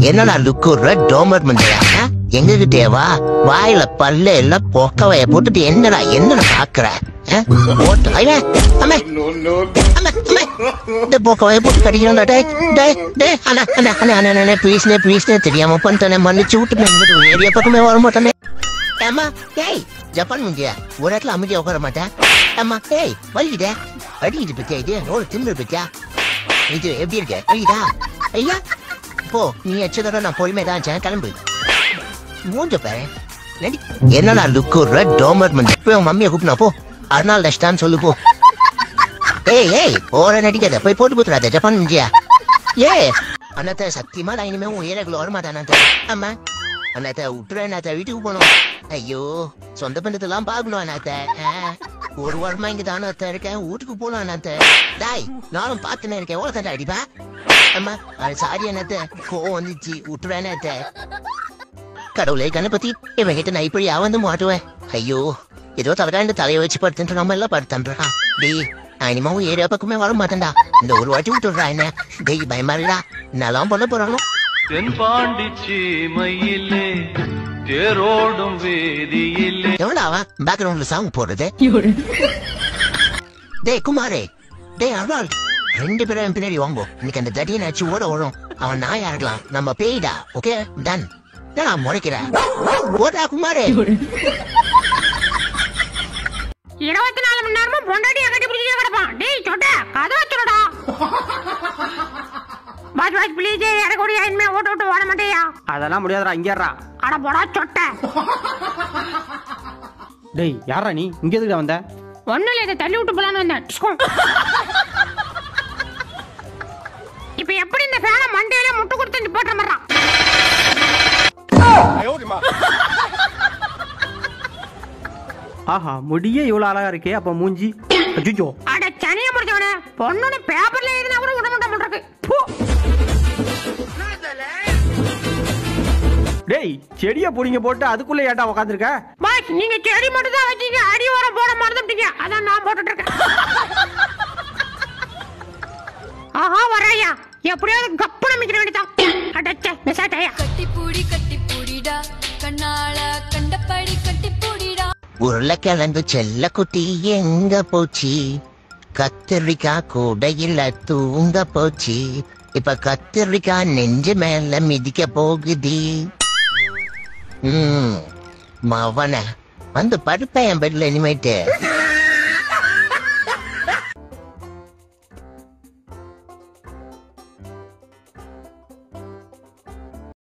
என்னடா லுக்குற டோமர் மண்டையா? எங்க கிட்டேவா? வாயில பல்ல எல்லாம் பொக்கவைய போட்டுட்டு என்னடா பாக்குற? பொக்கவைய போட்டு கடிக்கிறா. ப்ளீஸ்னே தெரியாம பண்ணிட்டேனே, மன்னிச்சு விட்டு ஏரியா பக்கமே வர மாட்டேனே. ஏமா ஏய் ஜப்பான் முந்தியா ஒரு இடத்துல அமைதியா உட்கார மாட்டேன். அம்மா ஏய் வலிக்கிட்ட அடிக்கிட்டு பத்தியா? இது ரோடு தின்னு பத்தியா? இது எப்படி இருக்க? ஐயா ஐயா போ, நீ எச்சதோட நான் பொறுமைதான் கிளம்பு. மூஞ்ச பாரு. என்னடா லுக்குற டோமர் மண்டி? போய் உன் மம்மியை கூப்பினா போ. அருணாள் தஷ்டான்னு சொல்லு போ. ஏய் ஓர நடிக்காத, போய் போட்டு போத்துறாத ஜப்பான் முந்தியா. அண்ணாத்த சத்தியமா நான் இனிமே உன் ஏரியாக்குள்ள வர மாட்டேன். ஆமா அண்ணாத்த விட்டுற அண்ணாத்த, வீட்டுக்கு போனோம். ஐயோ சொந்த பந்தத்தெல்லாம் பாக்கணும் அண்ணாத்த. ஒரு வாரமா இங்க தானே இருக்கேன், வீட்டுக்கு போலாம் அண்ணாத்த. டாய் நானும் பார்த்துனே இருக்கேன். எவ்வளவு தண்டா அடிப்பா? அம்மா சாரி அண்ணாத்த, கோவம் வந்துச்சு, விட்டுற அண்ணாத்த. கடவுளை கணபதி, இவன் கிட்ட நான் இப்படி வந்து மாட்டுவேன். ஐயோ ஏதோ தலைகாண்டு தலையை வச்சு படுத்துட்டு நம்ம எல்லாம் படுத்துன்றா. டேய் நான் இனிமாவும் ஏரியா பக்கமே வர மாட்டேன்டா. இந்த ஒரு வாட்டி விட்டுடுறா என்ன. டேய் பயமா இருக்கா, என்னெல்லாம் பண்ண போறானோ. எவன்டா அவன் பேக்ரவுண்ட்ல சாங் போடுறது? டேய் குமாரே, டேய் அருணாள், 2 பேரும் என் பின்னாடி வாங்கோ. இன்னைக்கு அந்த தடியை நச்சு ஓட வரும். அவன் நாயா இருக்கலாம், நம்ம பேய்டா. Okay done. நான் முறைக்கிறேன். ஓடா குமாரே. 24 மணி நேரமும் பொண்டாட்டி அகட்டி பிடிச்சே கிடப்பான். டேய் சொட்ட கதை வச்சுடா. பாஜ் ப்ளீஸ் இறக்கூட இனிமே ஓட்டு ஓட மாட்டேயா? அதெல்லாம் முடியாதுடா, இங்கேறா. அட போடா சொட்ட. டேய் யாரா நீ? இங்க எதுக்கு வந்த? ஒண்ணும் இல்லை, இதை தள்ளி விட்டு போலான்னு வந்தேன். இப்ப எப்படி இந்த ஃபேனை மண்டையில முட்டு கொடுத்து போட்டுற மாதிரிதான். ஆஹா முடியே இவ்வளவு அழகா இருக்கே, அப்ப மூஞ்சி. அஜிஜோ அட சனிய முடிச்சவனே, பொண்ணுன்னு பேப்பர்ல எழுதினா கூட விட மாட்டேன் பண்றது. டேய் செடியை புடிங்க போட்டு அதுக்குள்ள ஏட்டா உட்காந்துருக்க? பாஸ் நீங்க செடி மட்டும் தான் வச்சீங்க, அடி உரம் போட மறந்துட்டீங்க. அதான் நான் போட்டுட்டு இருக்கேன். ஆஹா வரையா, எப்படியாவது கப்பு நம்பிக்கிற வேண்டியதான். அடச்சே மிஸ்ஸாயா. கட்டி பூடிடா கண்ணால கண்டபடி கட்டி பூடிடா. உருளைக்கிழங்கு செல்ல குட்டி எங்க போச்சு? கத்திரிக்காய் கூடையில தூங்க போச்சு. இப்ப கத்திரிக்காய் நெஞ்சு மேல மிதிக்க போகுது. மவன வந்து படுப்பேன் பெட்ல இனிமேட்டு.